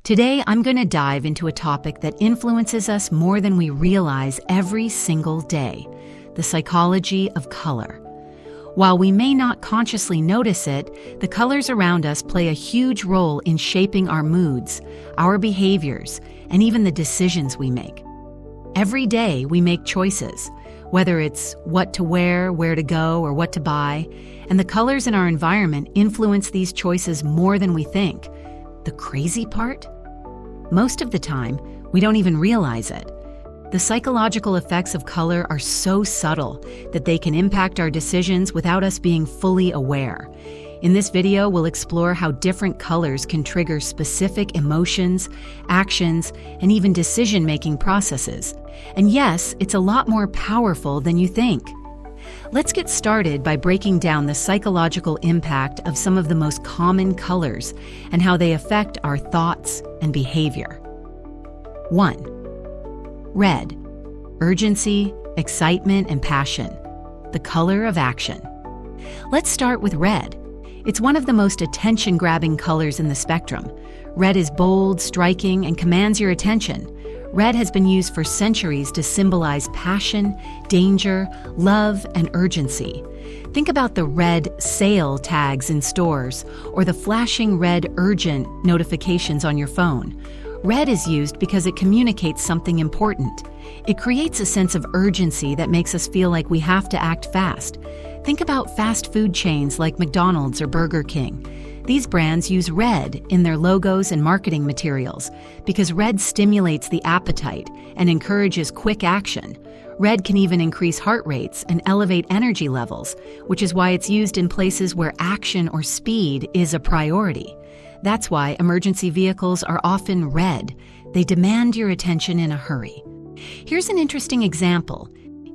Today, I'm going to dive into a topic that influences us more than we realize every single day: the psychology of color. While we may not consciously notice it, the colors around us play a huge role in shaping our moods, our behaviors, and even the decisions we make. Every day, we make choices, whether it's what to wear, where to go, or what to buy, and the colors in our environment influence these choices more than we think. The crazy part? Most of the time, we don't even realize it. The psychological effects of color are so subtle that they can impact our decisions without us being fully aware. In this video, we'll explore how different colors can trigger specific emotions, actions, and even decision-making processes. And yes, it's a lot more powerful than you think. Let's get started by breaking down the psychological impact of some of the most common colors and how they affect our thoughts and behavior. 1. Red. Urgency, excitement, and passion. The color of action. Let's start with red. It's one of the most attention-grabbing colors in the spectrum. Red is bold, striking, and commands your attention. Red has been used for centuries to symbolize passion, danger, love, and urgency. Think about the red sale tags in stores or the flashing red urgent notifications on your phone. Red is used because it communicates something important. It creates a sense of urgency that makes us feel like we have to act fast. Think about fast food chains like McDonald's or Burger King. These brands use red in their logos and marketing materials because red stimulates the appetite and encourages quick action. Red can even increase heart rates and elevate energy levels, which is why it's used in places where action or speed is a priority. That's why emergency vehicles are often red. They demand your attention in a hurry. Here's an interesting example.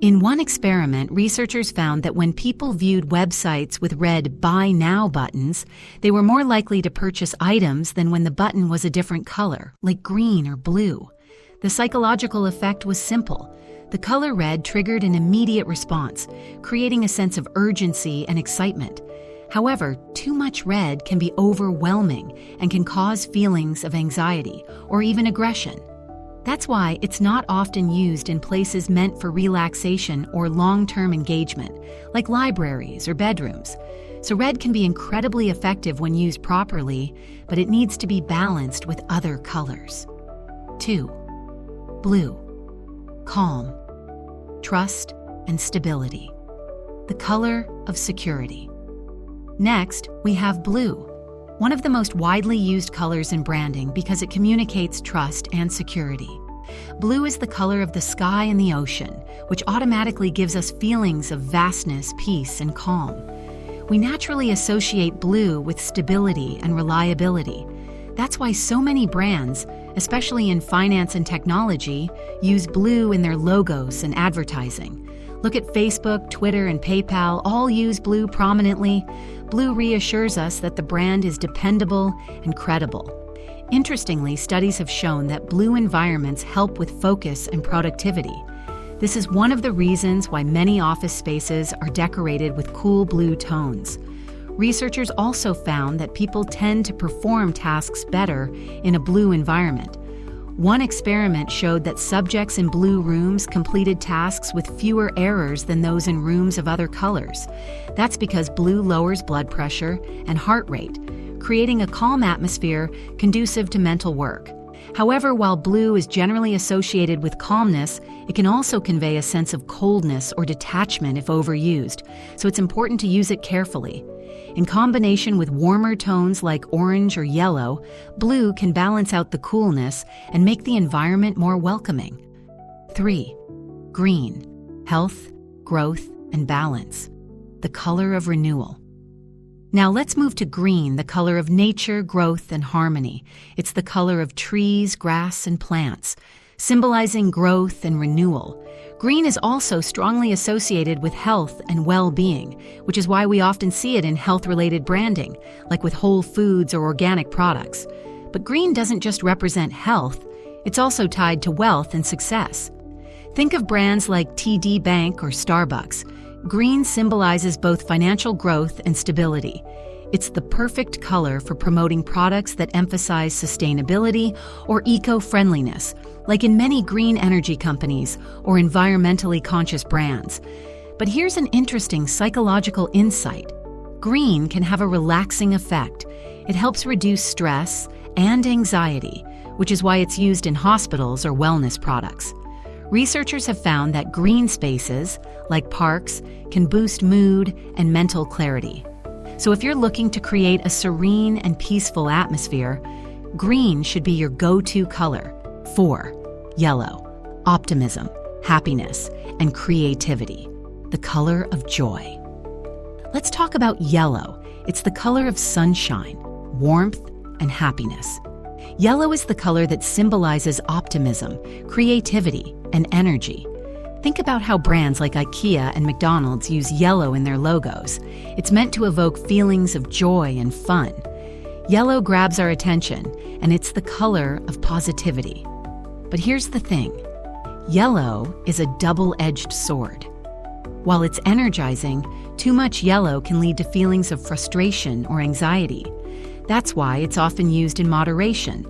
In one experiment, researchers found that when people viewed websites with red Buy Now buttons, they were more likely to purchase items than when the button was a different color, like green or blue. The psychological effect was simple. The color red triggered an immediate response, creating a sense of urgency and excitement. However, too much red can be overwhelming and can cause feelings of anxiety or even aggression. That's why it's not often used in places meant for relaxation or long-term engagement, like libraries or bedrooms. So red can be incredibly effective when used properly, but it needs to be balanced with other colors. 2. Blue. Calm, trust, and stability. The color of security. Next, we have blue, one of the most widely used colors in branding because it communicates trust and security. Blue is the color of the sky and the ocean, which automatically gives us feelings of vastness, peace, and calm. We naturally associate blue with stability and reliability. That's why so many brands, especially in finance and technology, use blue in their logos and advertising. Look at Facebook, Twitter, and PayPal, all use blue prominently. Blue reassures us that the brand is dependable and credible. Interestingly, studies have shown that blue environments help with focus and productivity. This is one of the reasons why many office spaces are decorated with cool blue tones. Researchers also found that people tend to perform tasks better in a blue environment. One experiment showed that subjects in blue rooms completed tasks with fewer errors than those in rooms of other colors. That's because blue lowers blood pressure and heart rate, creating a calm atmosphere conducive to mental work. However, while blue is generally associated with calmness, it can also convey a sense of coldness or detachment if overused, so it's important to use it carefully. In combination with warmer tones like orange or yellow, blue can balance out the coolness and make the environment more welcoming. 3. Green. Health, growth, and balance. The color of renewal. Now let's move to green, the color of nature, growth, and harmony. It's the color of trees, grass, and plants, symbolizing growth and renewal. Green is also strongly associated with health and well-being, which is why we often see it in health-related branding, like with Whole Foods or organic products. But green doesn't just represent health, it's also tied to wealth and success. Think of brands like TD Bank or Starbucks. Green symbolizes both financial growth and stability. It's the perfect color for promoting products that emphasize sustainability or eco-friendliness, like in many green energy companies or environmentally conscious brands. But here's an interesting psychological insight. Green can have a relaxing effect. It helps reduce stress and anxiety, which is why it's used in hospitals or wellness products. Researchers have found that green spaces, like parks, can boost mood and mental clarity. So if you're looking to create a serene and peaceful atmosphere, green should be your go-to color. 4. Yellow. Optimism, happiness, and creativity. The color of joy. Let's talk about yellow. It's the color of sunshine, warmth, and happiness. Yellow is the color that symbolizes optimism, creativity, and energy. Think about how brands like IKEA and McDonald's use yellow in their logos. It's meant to evoke feelings of joy and fun. Yellow grabs our attention, and it's the color of positivity. But here's the thing. Yellow is a double-edged sword. While it's energizing, too much yellow can lead to feelings of frustration or anxiety. That's why it's often used in moderation.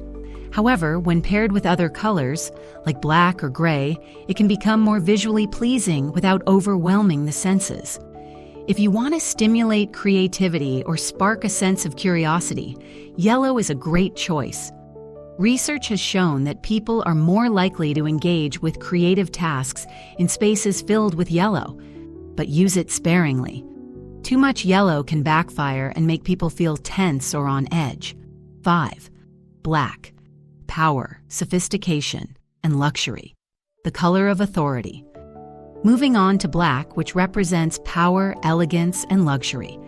However, when paired with other colors, like black or gray, it can become more visually pleasing without overwhelming the senses. If you want to stimulate creativity or spark a sense of curiosity, yellow is a great choice. Research has shown that people are more likely to engage with creative tasks in spaces filled with yellow, but use it sparingly. Too much yellow can backfire and make people feel tense or on edge. 5. Black. Power, sophistication, and luxury. The color of authority. Moving on to black, which represents power, elegance, and luxury.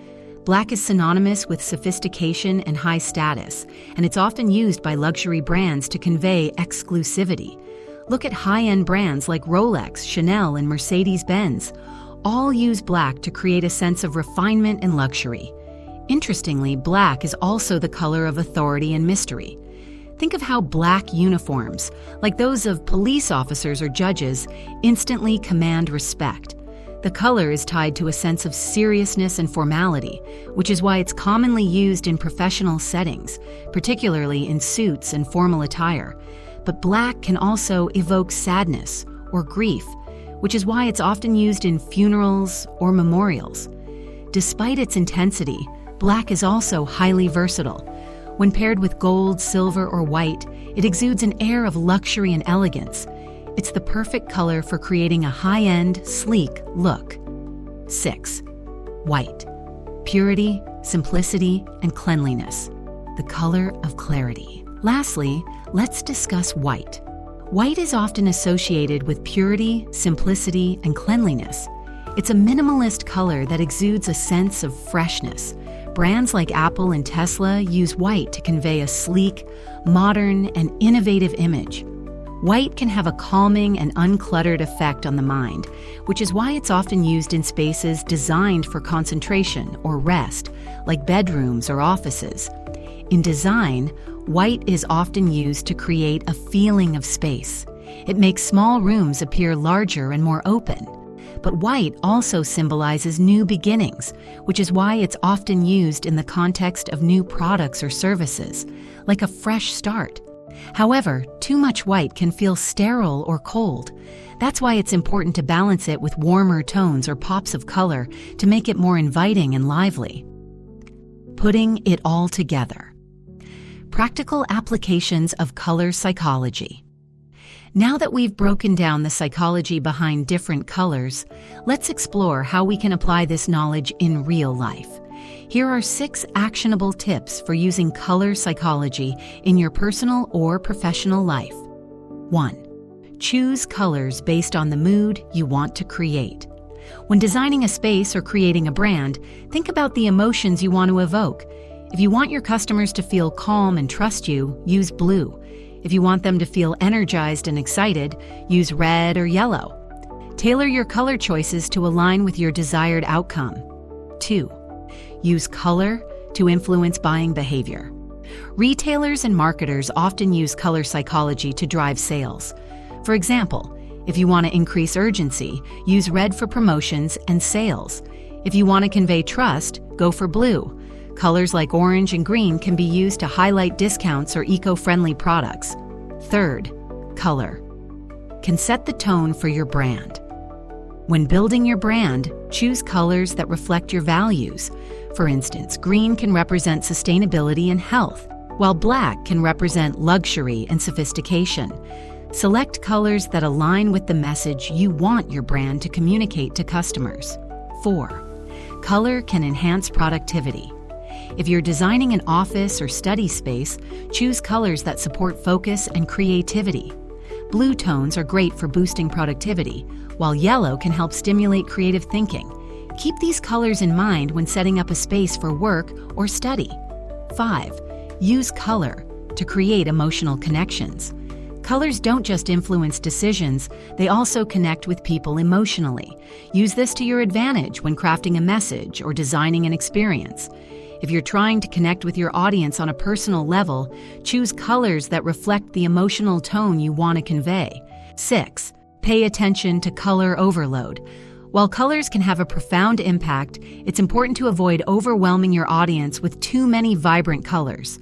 Black is synonymous with sophistication and high status, and it's often used by luxury brands to convey exclusivity. Look at high-end brands like Rolex, Chanel, and Mercedes-Benz. All use black to create a sense of refinement and luxury. Interestingly, black is also the color of authority and mystery. Think of how black uniforms, like those of police officers or judges, instantly command respect. The color is tied to a sense of seriousness and formality, which is why it's commonly used in professional settings, particularly in suits and formal attire. But black can also evoke sadness or grief, which is why it's often used in funerals or memorials. Despite its intensity, black is also highly versatile. When paired with gold, silver, or white, it exudes an air of luxury and elegance. It's the perfect color for creating a high-end, sleek look. 6. White. Purity, simplicity, and cleanliness. The color of clarity. Lastly, let's discuss white. White is often associated with purity, simplicity, and cleanliness. It's a minimalist color that exudes a sense of freshness. Brands like Apple and Tesla use white to convey a sleek, modern, and innovative image. White can have a calming and uncluttered effect on the mind, which is why it's often used in spaces designed for concentration or rest, like bedrooms or offices. In design, white is often used to create a feeling of space. It makes small rooms appear larger and more open. But white also symbolizes new beginnings, which is why it's often used in the context of new products or services, like a fresh start. However, too much white can feel sterile or cold. That's why it's important to balance it with warmer tones or pops of color to make it more inviting and lively. Putting it all together. Practical applications of color psychology. Now that we've broken down the psychology behind different colors, let's explore how we can apply this knowledge in real life. Here are 6 actionable tips for using color psychology in your personal or professional life. 1. Choose colors based on the mood you want to create. When designing a space or creating a brand, think about the emotions you want to evoke. If you want your customers to feel calm and trust you, use blue. If you want them to feel energized and excited, use red or yellow. Tailor your color choices to align with your desired outcome. 2. Use color to influence buying behavior. Retailers and marketers often use color psychology to drive sales. For example, if you want to increase urgency, use red for promotions and sales. If you want to convey trust, go for blue. Colors like orange and green can be used to highlight discounts or eco-friendly products. Third, color can set the tone for your brand. When building your brand, choose colors that reflect your values. For instance, green can represent sustainability and health, while black can represent luxury and sophistication. Select colors that align with the message you want your brand to communicate to customers. 4. Color can enhance productivity. If you're designing an office or study space, choose colors that support focus and creativity. Blue tones are great for boosting productivity, while yellow can help stimulate creative thinking. Keep these colors in mind when setting up a space for work or study. 5. Use color to create emotional connections. Colors don't just influence decisions, they also connect with people emotionally. Use this to your advantage when crafting a message or designing an experience. If you're trying to connect with your audience on a personal level, choose colors that reflect the emotional tone you want to convey. 6. Pay attention to color overload. While colors can have a profound impact, it's important to avoid overwhelming your audience with too many vibrant colors.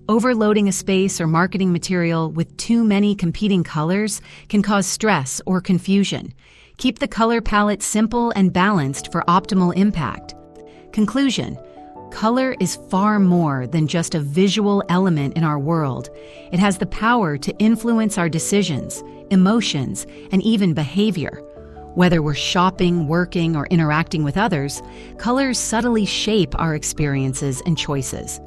Overloading a space or marketing material with too many competing colors can cause stress or confusion. Keep the color palette simple and balanced for optimal impact. Conclusion: color is far more than just a visual element in our world. It has the power to influence our decisions, emotions, and even behavior. Whether we're shopping, working, or interacting with others, colors subtly shape our experiences and choices.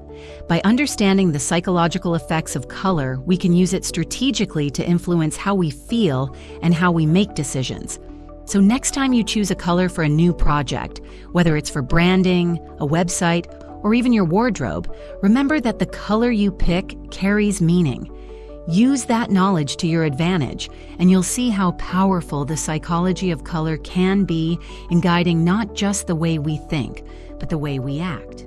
By understanding the psychological effects of color, we can use it strategically to influence how we feel and how we make decisions. So next time you choose a color for a new project, whether it's for branding, a website, or even your wardrobe, remember that the color you pick carries meaning. Use that knowledge to your advantage, and you'll see how powerful the psychology of color can be in guiding not just the way we think, but the way we act.